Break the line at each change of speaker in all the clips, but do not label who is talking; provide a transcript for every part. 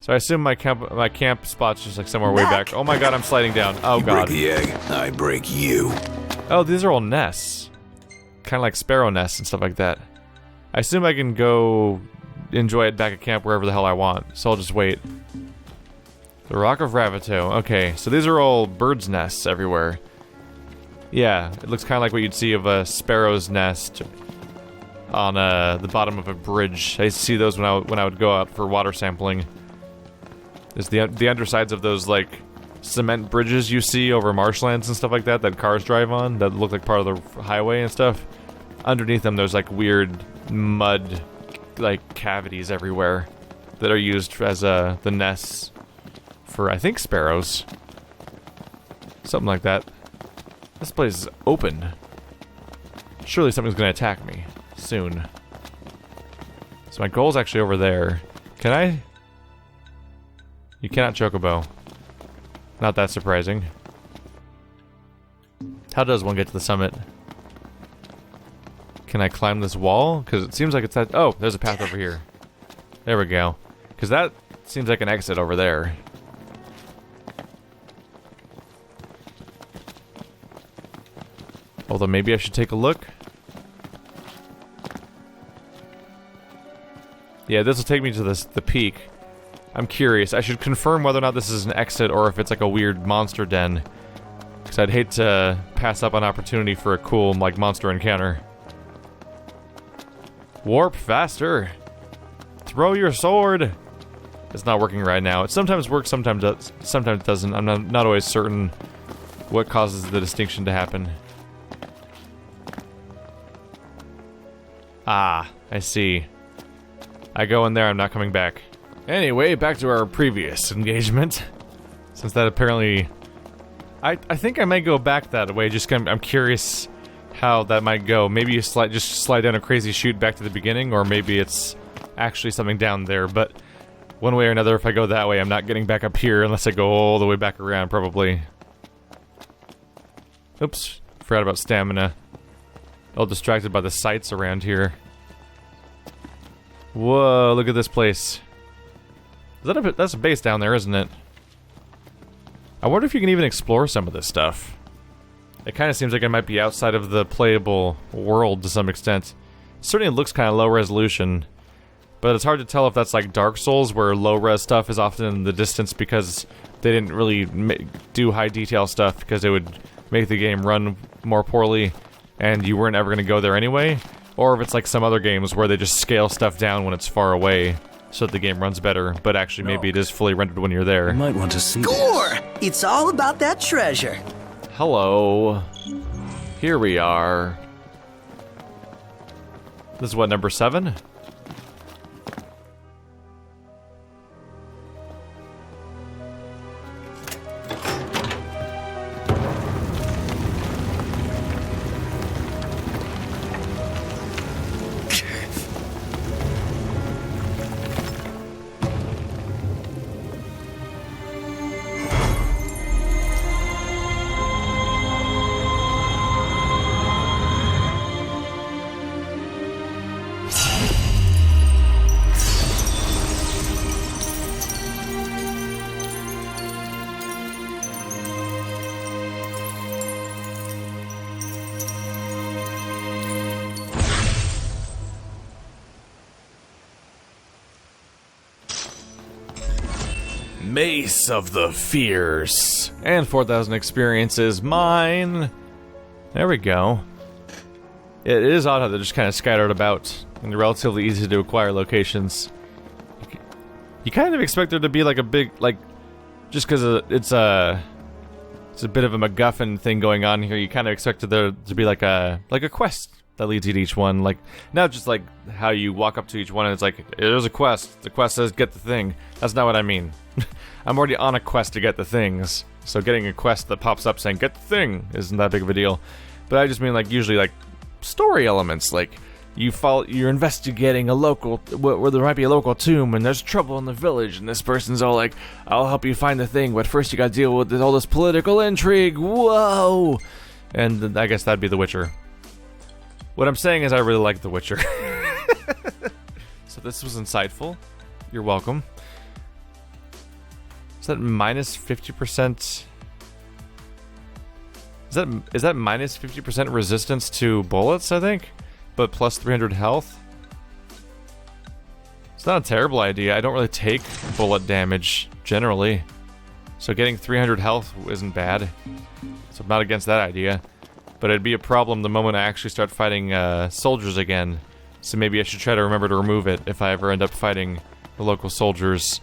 So I assume my camp spot's just like somewhere way back. Oh my god, I'm sliding down. Oh god.
You break the egg, I break you.
Oh, these are all nests. Kind of like sparrow nests and stuff like that. I assume I can go enjoy it back at camp wherever the hell I want. So I'll just wait. The Rock of Ravatogh. Okay, so these are all birds' nests everywhere. Yeah, it looks kind of like what you'd see of a sparrow's nest on the bottom of a bridge. I used to see those when I would go out for water sampling. It's the undersides of those like cement bridges you see over marshlands and stuff like that cars drive on that look like part of the highway and stuff. Underneath them there's like weird mud like cavities everywhere that are used as the nests for I think sparrows. Something like that. This place is open. Surely something's gonna attack me soon. So my goal's actually over there. Can I? You cannot chocobo. Not that surprising. How does one get to the summit? Can I climb this wall? Because it seems like it's that... Oh, there's a path over here. There we go. Because that seems like an exit over there. Although maybe I should take a look. Yeah, this will take me to the peak. I'm curious. I should confirm whether or not this is an exit or if it's like a weird monster den. Because I'd hate to pass up an opportunity for a cool, like, monster encounter. Warp faster! Throw your sword! It's not working right now. It sometimes works, sometimes it doesn't. I'm not always certain what causes the distinction to happen. Ah, I see. I go in there, I'm not coming back. Anyway, back to our previous engagement. Since that apparently... I think I might go back that way, just I'm curious how that might go. Maybe you just slide down a crazy chute back to the beginning, or maybe it's actually something down there, but one way or another, if I go that way, I'm not getting back up here unless I go all the way back around, probably. Oops, forgot about stamina. All distracted by the sights around here. Whoa, look at this place. That's a base down there, isn't it? I wonder if you can even explore some of this stuff. It kind of seems like it might be outside of the playable world to some extent. It certainly looks kind of low resolution, but it's hard to tell if that's like Dark Souls, where low-res stuff is often in the distance because they didn't really do high detail stuff because it would make the game run more poorly and you weren't ever going to go there anyway, or if it's like some other games where they just scale stuff down when it's far away so that the game runs better, but actually maybe it is fully rendered when you're there.
You might want to see
Score!
this.
It's all about that treasure.
Hello. Here we are. This is what, number 7? Mace of the Fierce. And 4,000 experiences, mine. There we go. It is odd how they're just kind of scattered about in relatively easy to acquire locations. You kind of expect there to be like a big, like, just because it's a bit of a MacGuffin thing going on here. You kind of expect there to be like a quest that leads you to each one, like not just like how you walk up to each one and it's like there's a quest. The quest says get the thing. That's not what I mean. I'm already on a quest to get the things, so getting a quest that pops up saying get the thing isn't that big of a deal. But I just mean like usually like story elements, like you're investigating a local where there might be a local tomb and there's trouble in the village and this person's all like, I'll help you find the thing, but first you gotta deal with all this political intrigue. Whoa! And I guess that'd be The Witcher. What I'm saying is I really like The Witcher. So this was insightful. You're welcome. that minus 50%? Is that minus 50% resistance to bullets, I think? But plus 300 health? It's not a terrible idea. I don't really take bullet damage, generally. So getting 300 health isn't bad. So I'm not against that idea. But it'd be a problem the moment I actually start fighting soldiers again. So maybe I should try to remember to remove it if I ever end up fighting the local soldiers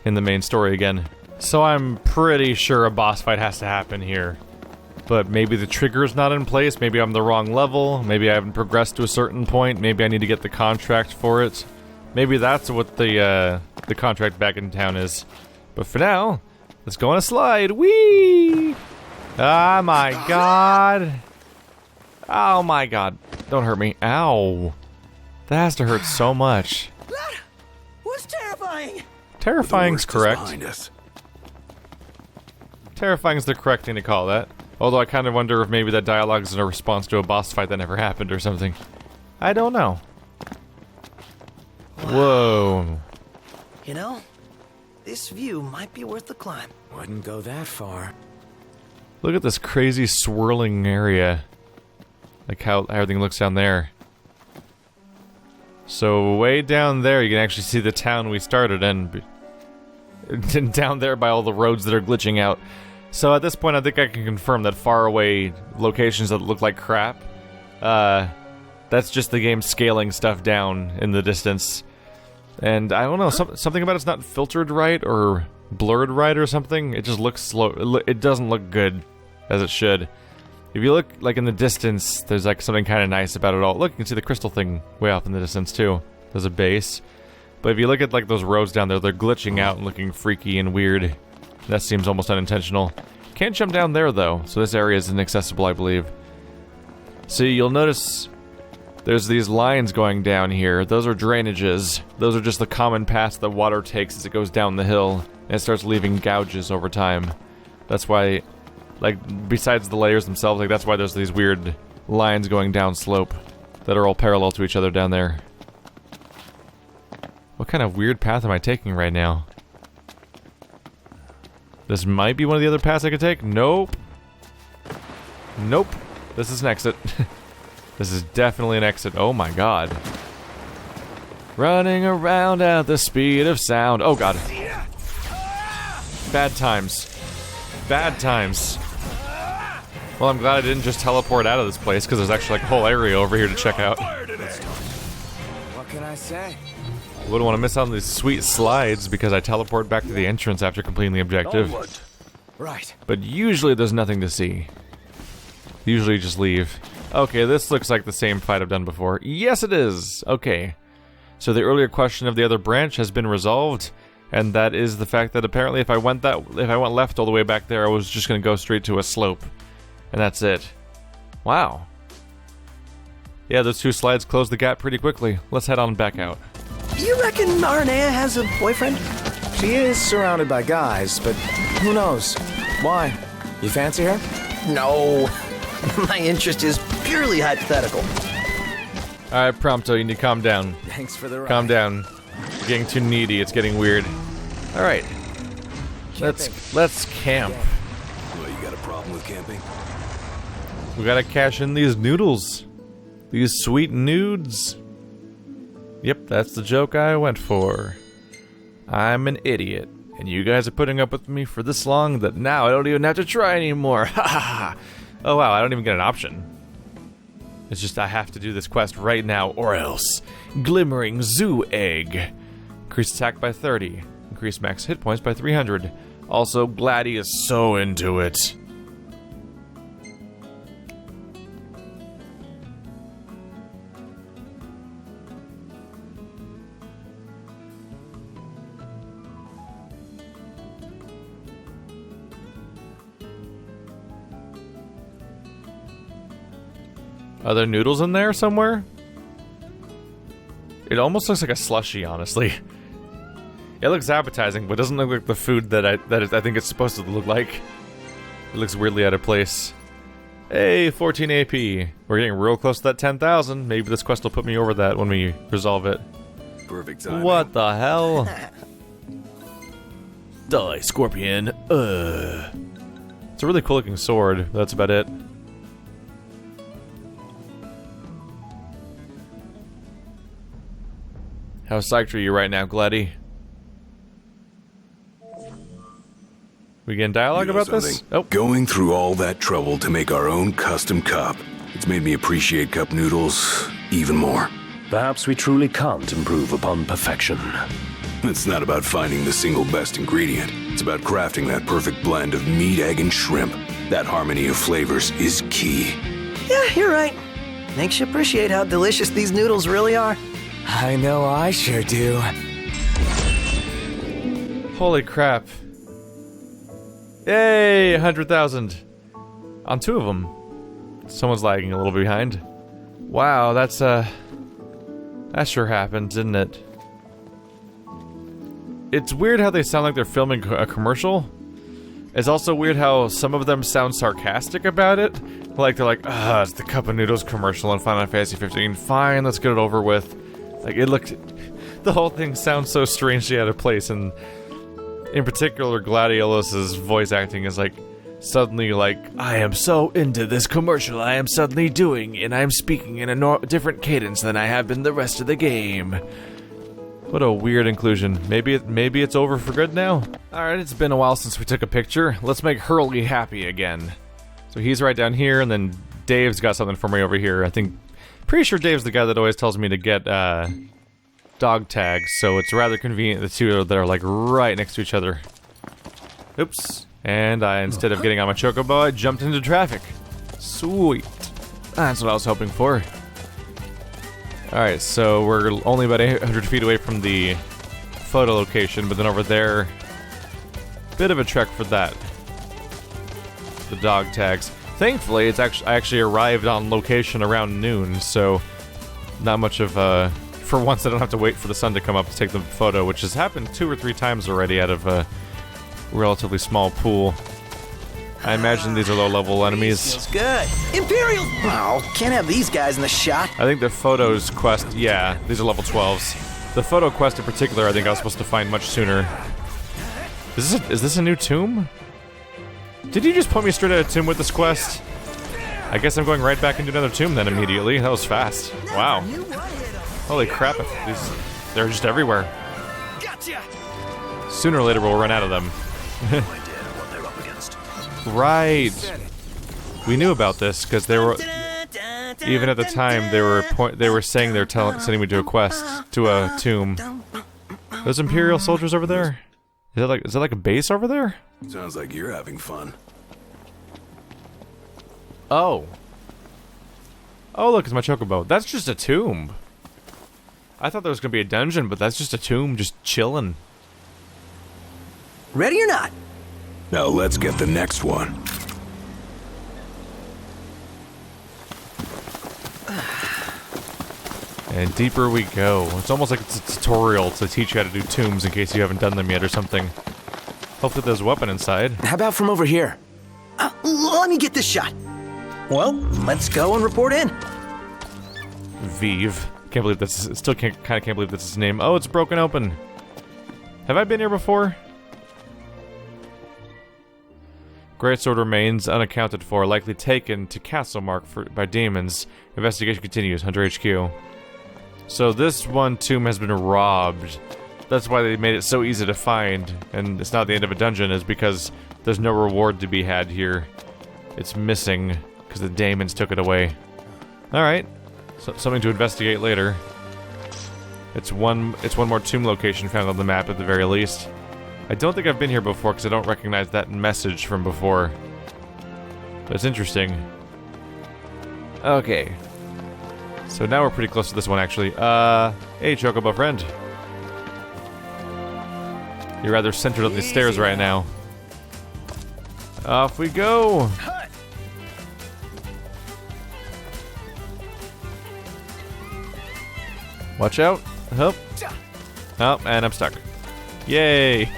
in the main story again. So I'm pretty sure a boss fight has to happen here. But maybe the trigger's not in place, maybe I'm the wrong level, maybe I haven't progressed to a certain point, maybe I need to get the contract for it. Maybe that's what the contract back in town is. But for now, let's go on a slide. Whee! Ah, my god. Oh my god. Don't hurt me. Ow. That has to hurt so much.
That was terrifying.
Terrifying's correct.
Behind us.
Terrifying's the correct thing to call that. Although I kind of wonder if maybe that dialogue is in a response to a boss fight that never happened or something. I don't know. Whoa.
You know, this view might be worth the climb.
Wouldn't go that far.
Look at this crazy swirling area. Like how everything looks down there. So way down there you can actually see the town we started in. And down there by all the roads that are glitching out. So at this point I think I can confirm that far away locations that look like crap, that's just the game scaling stuff down in the distance. And I don't know, something about it's not filtered right or blurred right or something. It just looks slow. It doesn't look good as it should. If you look like in the distance, there's like something kind of nice about it all. Look, you can see the crystal thing way off in the distance too. There's a base. But if you look at like those roads down there, they're glitching out and looking freaky and weird. That seems almost unintentional. Can't jump down there though, so this area is inaccessible, I believe. See, you'll notice there's these lines going down here. Those are drainages. Those are just the common paths that water takes as it goes down the hill, and it starts leaving gouges over time. That's why, like, besides the layers themselves, like, that's why there's these weird lines going down slope that are all parallel to each other down there. What kind of weird path am I taking right now? This might be one of the other paths I could take. Nope. Nope. This is an exit. This is definitely an exit. Oh my god. Running around at the speed of sound. Oh god. Bad times. Bad times. Well, I'm glad I didn't just teleport out of this place, because there's actually like a whole area over here to check out.
What can I say?
Wouldn't want to miss out on these sweet slides because I teleport back to the entrance after completing the objective.
Right.
But usually there's nothing to see. Usually just leave. Okay, this looks like the same fight I've done before. Yes, it is! Okay. So the earlier question of the other branch has been resolved, and that is the fact that apparently if I went left all the way back there, I was just gonna go straight to a slope. And that's it. Wow. Yeah, those two slides close the gap pretty quickly. Let's head on back out.
You reckon Aranea has a boyfriend?
She is surrounded by guys, but who knows? Why? You fancy her?
No. My interest is purely hypothetical.
Alright, Prompto, you need to calm down.
Thanks for the ride.
Calm down. You're getting too needy, it's getting weird. Alright. Let's camp.
Well, you got a problem with camping?
We gotta cash in these noodles. These sweet nudes. Yep, that's the joke I went for. I'm an idiot, and you guys are putting up with me for this long that now I don't even have to try anymore. Ha ha ha! Oh wow, I don't even get an option. It's just I have to do this quest right now or else. Glimmering Zoo Egg. Increase attack by 30. Increase max hit points by 300. Also, Gladdy is so into it. Are there noodles in there somewhere? It almost looks like a slushie, honestly. It looks appetizing, but doesn't look like the food that I think it's supposed to look like. It looks weirdly out of place. Hey, 14 AP. We're getting real close to that 10,000. Maybe this quest will put me over that when we resolve it.
Perfect timing.
What the hell? Die, Scorpion. It's a really cool looking sword. That's about it. How psyched are you right now, Gladdy? We getting dialogue about this? Oh.
Going through all that trouble to make our own custom cup, it's made me appreciate cup noodles even more.
Perhaps we truly can't improve upon perfection.
It's not about finding the single best ingredient. It's about crafting that perfect blend of meat, egg, and shrimp. That harmony of flavors is key.
Yeah, you're right. Makes you appreciate how delicious these noodles really are.
I know I sure do.
Holy crap. Yay, 100,000. On 2 of them. Someone's lagging a little behind. Wow, that sure happened, didn't it? It's weird how they sound like they're filming a commercial. It's also weird how some of them sound sarcastic about it. Like, they're like, it's the Cup of Noodles commercial in Final Fantasy 15. Fine, let's get it over with. Like, it looked... The whole thing sounds so strangely out of place, and... In particular, Gladiolus' voice acting is like... Suddenly like, I am so into this commercial I am suddenly doing, and I am speaking in a different cadence than I have been the rest of the game. What a weird inclusion. Maybe it's over for good now? Alright, it's been a while since we took a picture. Let's make Hurley happy again. So he's right down here, and then Dave's got something for me over here. Pretty sure Dave's the guy that always tells me to get, dog tags, so it's rather convenient the two that are like right next to each other. Oops. And instead of getting on my chocobo, I jumped into traffic. Sweet. That's what I was hoping for. Alright, so we're only about 800 feet away from the photo location, but then over there, bit of a trek for that. The dog tags. Thankfully, I actually arrived on location around noon, so not much of for once I don't have to wait for the sun to come up to take the photo, which has happened 2 or 3 times already out of a relatively small pool. I imagine these are low-level enemies.
Feels good. Imperial! Oh, can't have these guys in the shot.
I think the photos quest, yeah, these are level 12s. The photo quest in particular, I think I was supposed to find much sooner. Is this a new tomb? Did you just put me straight out of tomb with this quest? I guess I'm going right back into another tomb then immediately. That was fast. Wow. Holy crap, they're just everywhere. Sooner or later we'll run out of them. Right. We knew about this because they were, even at the time, they were saying they're sending me to a quest, to a tomb. Those Imperial soldiers over there? Is that like a base over there?
Sounds like you're having fun.
Oh. Oh, look, it's my chocobo. That's just a tomb. I thought there was gonna be a dungeon, but that's just a tomb, just chilling.
Ready or not?
Now let's get the next one.
And deeper we go. It's almost like it's a tutorial to teach you how to do tombs in case you haven't done them yet or something. Hopefully there's a weapon inside.
How about from over here?
Let me get this shot. Well, let's go and report in.
Vive. Can't believe that's... Still kind of can't believe that's his name. Oh, it's broken open. Have I been here before? Greatsword remains unaccounted for, likely taken to Castlemark by demons. Investigation continues. Hunter HQ. So this one tomb has been robbed. That's why they made it so easy to find, and it's not the end of a dungeon, is because there's no reward to be had here. It's missing because the demons took it away. Alright. So, something to investigate later. It's one more tomb location found on the map at the very least. I don't think I've been here before because I don't recognize that message from before. But it's interesting. Okay. So now we're pretty close to this one actually. Hey Chocobo friend. You're rather centered on the stairs right now. Off we go! Watch out. Hup. Oh, and I'm stuck. Yay!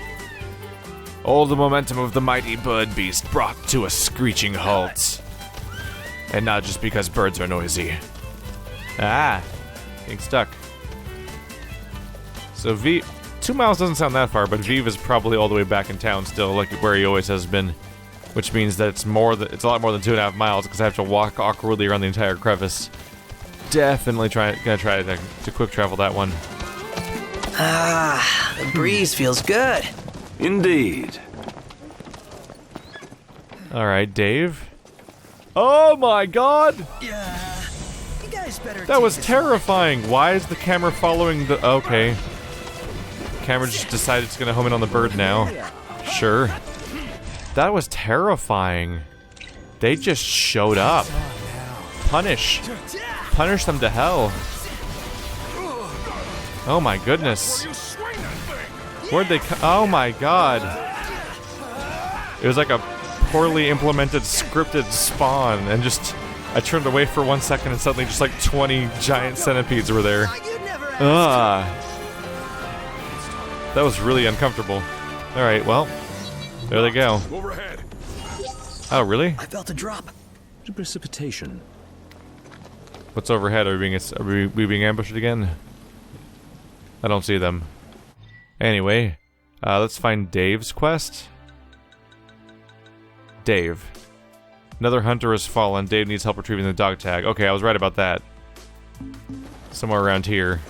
All the momentum of the mighty bird beast brought to a screeching halt. And not just because birds are noisy. Ah! Getting stuck. So 2 miles doesn't sound that far, but Vive is probably all the way back in town still, like where he always has been. Which means that it's a lot more than 2.5 miles, because I have to walk awkwardly around the entire crevice. Definitely gonna try to quick travel that one.
Ah, the breeze feels good.
Indeed.
Alright, Dave. Oh my god!
Yeah, you guys better.
That was terrifying! Why is the camera following the... Okay. Camera just decided it's gonna home in on the bird now. Sure. That was terrifying. They just showed up. Punish them to hell. Oh my goodness. Where'd they come? Oh my god. It was like a poorly implemented scripted spawn, and just I turned away for 1 second and suddenly just like 20 giant centipedes were there. Ugh. That was really uncomfortable. Alright, well, there they go.
Overhead.
Oh, really?
I felt a drop.
Precipitation.
What's overhead? Are we being ambushed again? I don't see them. Anyway, let's find Dave's quest. Dave. Another hunter has fallen. Dave needs help retrieving the dog tag. Okay, I was right about that. Somewhere around here.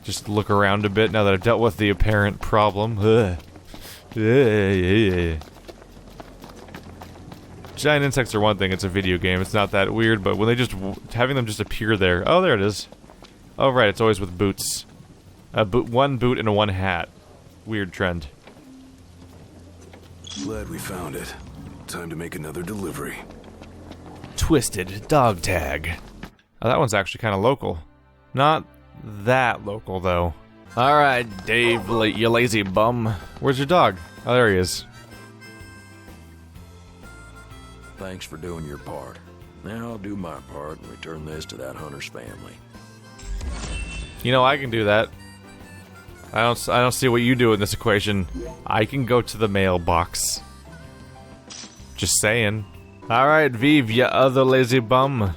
Just look around a bit now that I've dealt with the apparent problem. Ugh. Giant insects are one thing, it's a video game, it's not that weird, but when they just, having them just appear there. Oh, there it is. Oh, right, it's always with boots. One boot and one hat. Weird trend.
Glad we found it. Time to make another delivery.
Twisted dog tag. Oh, that one's actually kind of local. Not that local, though. Alright, Dave, you lazy bum. Where's your dog? Oh, there he is.
Thanks for doing your part. Now I'll do my part and return this to that hunter's family.
You know, I can do that. I don't see what you do in this equation. I can go to the mailbox. Just saying. Alright, Vive, you other lazy bum.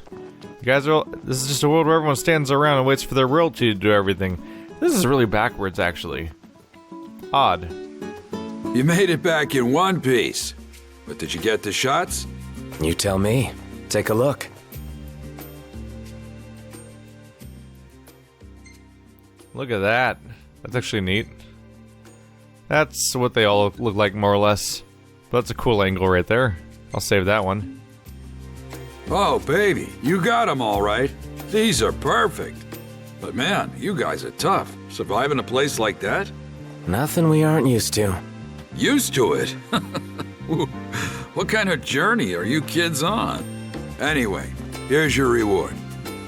You guys are... This is just a world where everyone stands around and waits for their royalty to do everything. This is really backwards, actually. Odd.
You made it back in one piece. But did you get the shots?
You tell me. Take a look.
Look at that. That's actually neat. That's what they all look like, more or less. But that's a cool angle right there. I'll save that one.
Oh, baby, you got them all right. These are perfect. But man, you guys are tough. Surviving a place like that?
Nothing we aren't used to.
Used to it? What kind of journey are you kids on? Anyway, here's your reward.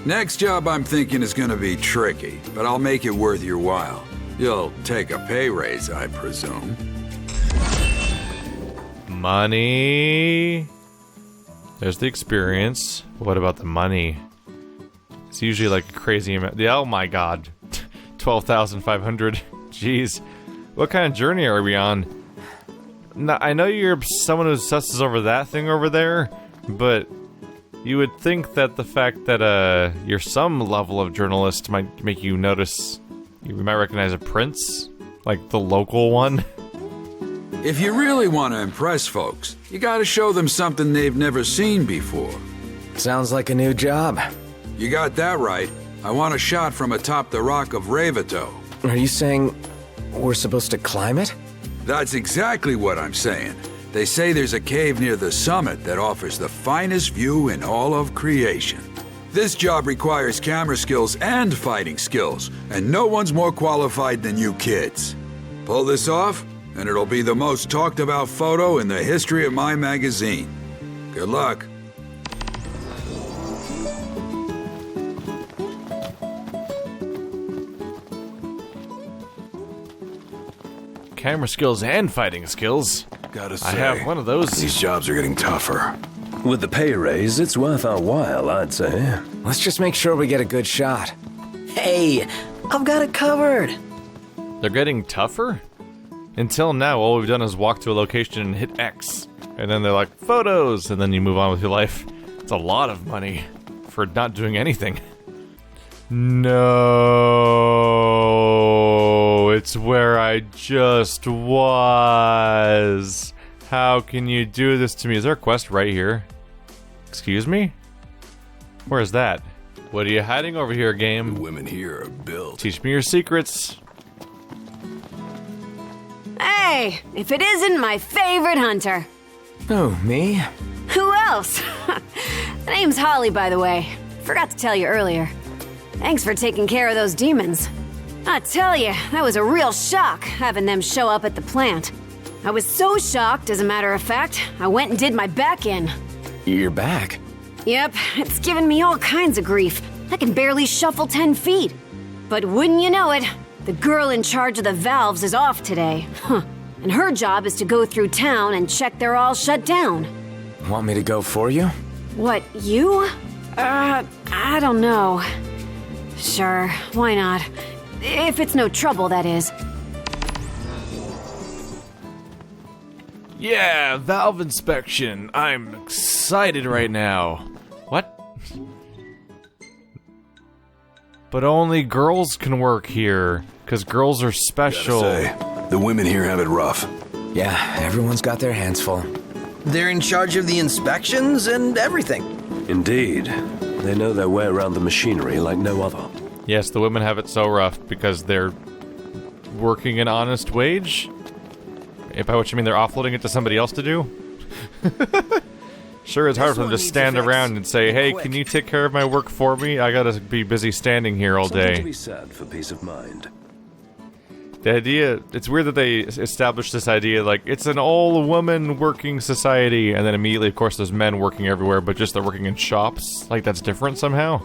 Next job I'm thinking is gonna be tricky, but I'll make it worth your while. You'll take a pay raise, I presume.
Money. There's the experience. What about the money? It's usually like a crazy amount. Oh my god. 12,500. Jeez. What kind of journey are we on? Now, I know you're someone who obsesses over that thing over there, but you would think that the fact that you're some level of journalist might make you notice you might recognize a prince, like the local one.
If you really want to impress folks, you gotta show them something they've never seen before.
Sounds like a new job.
You got that right. I want a shot from atop the rock of Ravatogh.
Are you saying we're supposed to climb it?
That's exactly what I'm saying. They say there's a cave near the summit that offers the finest view in all of creation. This job requires camera skills and fighting skills, and no one's more qualified than you kids. Pull this off, and it'll be the most talked about photo in the history of my magazine. Good luck.
Camera skills and fighting skills.
Gotta say,
I have one of those.
These jobs are getting tougher.
With the pay raise, it's worth our while, I'd say.
Let's just make sure we get a good shot.
Hey, I've got it covered.
They're getting tougher? Until now, all we've done is walk to a location and hit X. And then they're like, photos! And then you move on with your life. It's a lot of money for not doing anything. No. It's where I just was. How can you do this to me? Is there a quest right here? Excuse me? Where is that? What are you hiding over here, game?
The women here are built.
Teach me your secrets.
Hey, if it isn't my favorite hunter.
Oh, me?
Who else? The name's Holly, by the way. Forgot to tell you earlier. Thanks for taking care of those demons. I tell you, that was a real shock, having them show up at the plant. I was so shocked, as a matter of fact, I went and did my back-in.
You're back?
Yep, it's given me all kinds of grief. I can barely shuffle 10 feet. But wouldn't you know it, the girl in charge of the valves is off today. Huh. And her job is to go through town and check they're all shut down.
Want me to go for you?
What, you? I don't know. Sure, why not? If it's no trouble, that is.
Yeah, valve inspection. I'm excited right now. What? But only girls can work here, because girls are special.
Gotta say, the women here have it rough.
Yeah, everyone's got their hands full.
They're in charge of the inspections and everything.
Indeed. They know their way around the machinery like no other.
Yes, the women have it so rough because they're working an honest wage? By which I mean they're offloading it to somebody else to do? Sure, it's hard for them to stand around and say, hey, can you take care of my work for me? I gotta be busy standing here all
Something to
day.
be said for peace of mind.
The idea, it's weird that they established this idea, like, it's an all-woman working society, and then immediately, of course, there's men working everywhere, but just they're working in shops. Like, that's different somehow.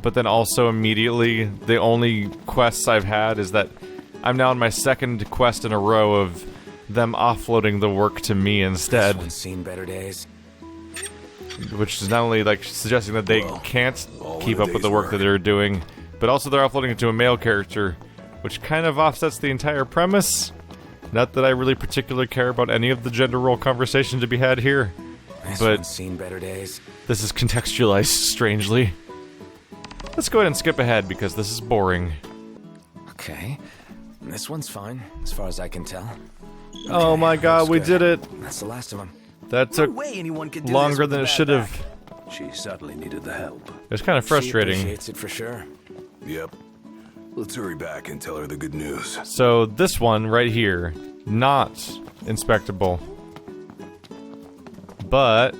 But then also, immediately, the only quests I've had is that I'm now on my second quest in a row of them offloading the work to me instead.
This one's seen better days.
Which is not only, like, suggesting that they can't keep up with the work that they're doing, but also they're offloading it to a male character, which kind of offsets the entire premise. Not that I really particularly care about any of the gender role conversation to be had here,
This
but
one's seen better days.
this is contextualized strangely. Let's go ahead and skip ahead because this is boring.
Okay. This one's fine, as far as I can tell.
Oh my god,
looks
we
good.
did it!
That's the last of them.
That
No
took
way anyone could do
longer
this
than it
with a
should
bad
have.
She certainly needed the help.
It was kind of frustrating.
She appreciates it for sure.
Yep. Let's hurry back and tell her the good news.
So this one right here, not inspectable. But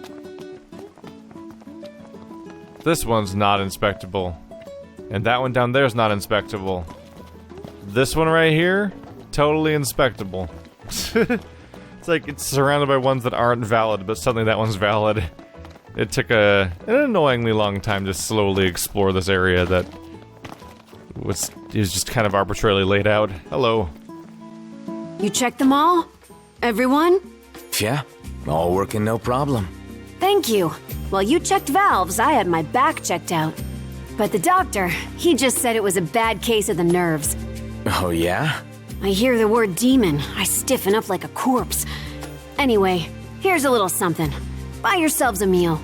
this one's not inspectable. And that one down there is not inspectable. This one right here, totally inspectable. It's like it's surrounded by ones that aren't valid, but suddenly that one's valid. It took an annoyingly long time to slowly explore this area that was just kind of arbitrarily laid out. Hello.
You checked them all? Everyone?
Yeah, all working no problem.
Thank you. While you checked valves, I had my back checked out. But the doctor, he just said it was a bad case of the nerves.
Oh yeah?
I hear the word demon, I stiffen up like a corpse. Anyway, here's a little something. Buy yourselves a meal.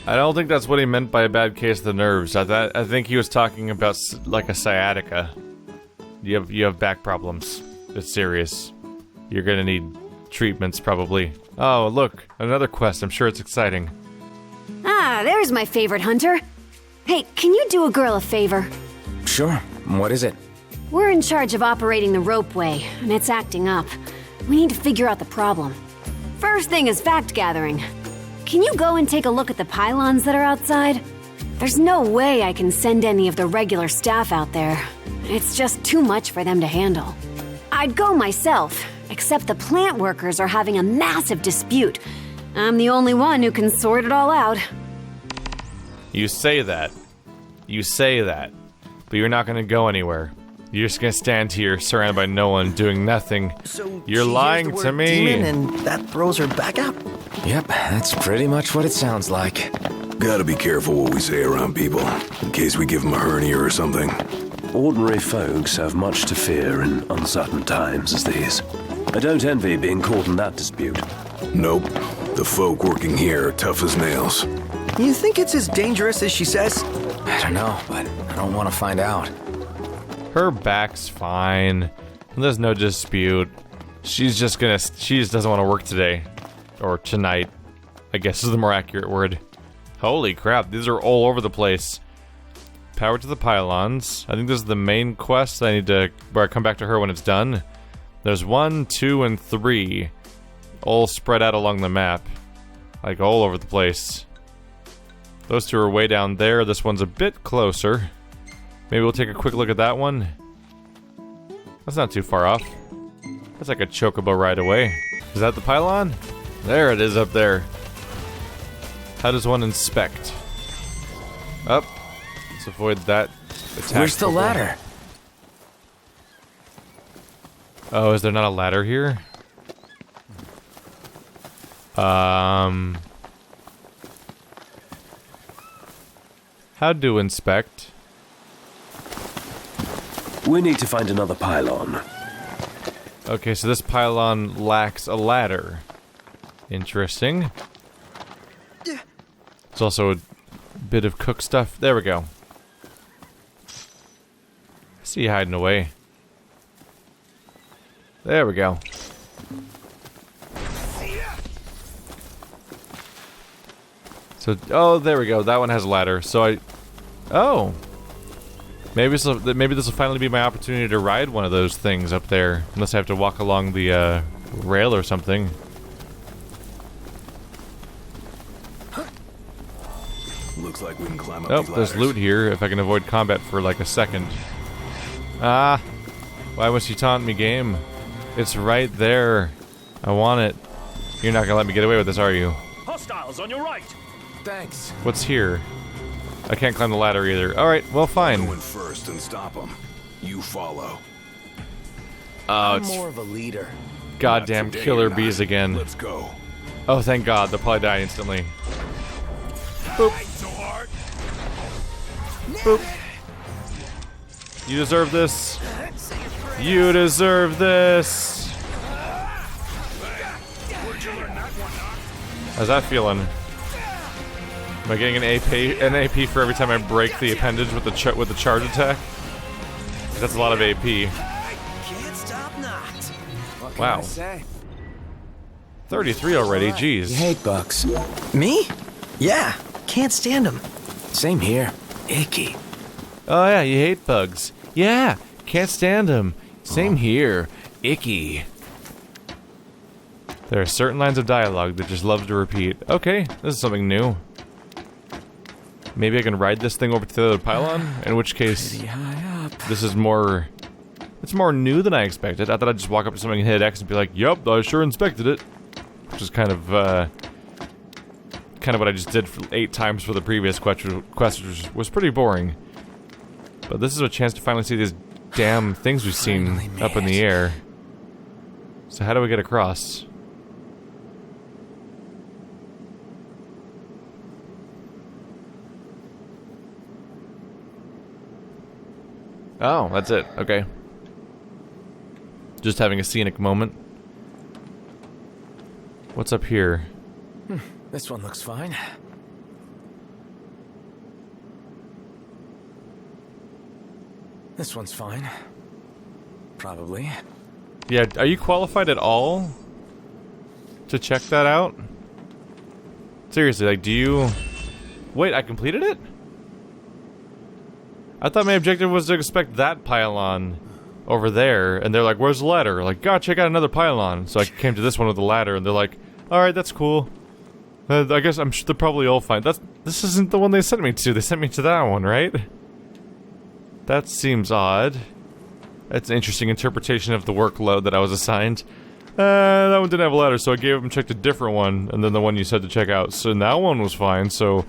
I don't think that's what he meant by a bad case of the nerves. I think he was talking about like a sciatica. You have back problems. It's serious. You're gonna need treatments probably. Oh, look, another quest. I'm sure it's exciting.
Ah, there's my favorite hunter. Hey, can you do a girl a favor?
Sure. What is it?
We're in charge of operating the ropeway, and it's acting up. We need to figure out the problem. First thing is fact gathering. Can you go and take a look at the pylons that are outside? There's no way I can send any of the regular staff out there. It's just too much for them to handle. I'd go myself, except the plant workers are having a massive dispute. I'm the only one who can sort it all out.
You say that. You say that. But you're not gonna go anywhere. You're just gonna stand here, surrounded by no one, doing nothing.
So
You're
she hears
lying
the
to
word
me.
demon and that throws her back out?
Yep, that's pretty much what it sounds like.
Gotta be careful what we say around people, in case we give them a hernia or something.
Ordinary folks have much to fear in uncertain times as these. I don't envy being caught in that dispute.
Nope. The folk working here are tough as nails.
You think it's as dangerous as she says?
I don't know, but I don't want to find out.
Her back's fine. There's no dispute. She just doesn't want to work today. Or tonight, I guess is the more accurate word. Holy crap, these are all over the place. Power to the pylons. I think this is the main quest. I need to where I come back to her when it's done. There's 1, 2, and 3. All spread out along the map. Like all over the place. Those two are way down there. This one's a bit closer. Maybe we'll take a quick look at that one. That's not too far off. That's like a chocobo ride away. Is that the pylon? There it is up there. How does one inspect? Up. Let's avoid that attack.
Where's the ladder?
Oh, is there not a ladder here? How to inspect?
We need to find another pylon.
Okay, so this pylon lacks a ladder. Interesting. There's also a bit of cook stuff. There we go. I see you hiding away. There we go. So, oh, there we go. That one has a ladder. So oh. Maybe this will finally be my opportunity to ride one of those things up there. Unless I have to walk along the rail or something.
Looks like we can climb up
Oh,
these
there's
ladders.
loot here if I can avoid combat for like a second. Ah. Why must you taunt me, game? It's right there. I want it. You're not gonna let me get away with this, are you?
Hostiles on your right.
Thanks.
What's here? I can't climb the ladder either. Alright, well, fine.
Go in first and stop them. You follow.
Oh,
I'm
it's
more of a leader.
goddamn
Not today,
killer
not.
bees again.
Let's go.
Oh, thank God. They'll probably die instantly. Boop. Boop. You deserve this. You deserve this. How's that feeling? Am I getting an AP for every time I break the appendage with the charge attack? That's a lot of AP.
Can't stop Noctis.
What can
Wow.
I say?
33 already.
You
Jeez.
hate bugs.
Me? Yeah, can't stand them.
Same here. Icky.
Oh yeah, you hate bugs. Yeah, can't stand them. Same here. Icky. There are certain lines of dialogue that just love to repeat. Okay, this is something new. Maybe I can ride this thing over to the other pylon? In which case,
Pretty high up.
this is more... It's more new than I expected. I thought I'd just walk up to something and hit X and be like, yup, I sure inspected it. Which is kind of what I just did for 8 times for the previous quest, which was pretty boring. But this is a chance to finally see these damn things we've seen
Finally
up in the
made it.
air. So how do we get across? Oh, that's it. Okay. Just having a scenic moment. What's up here?
This one looks fine. This one's fine. Probably.
Yeah, are you qualified at all to check that out? Seriously, like, do you... Wait, I completed it? I thought my objective was to inspect that pylon over there, and they're like, where's the ladder? Like, gotta check out another pylon. So I came to this one with the ladder, and they're like, alright, that's cool. I guess I'm sure they're probably all fine. This isn't the one they sent me to. They sent me to that one, right? That seems odd. That's an interesting interpretation of the workload that I was assigned. That one didn't have a ladder, so I gave him checked a different one, and then the one you said to check out. So that one was fine, so...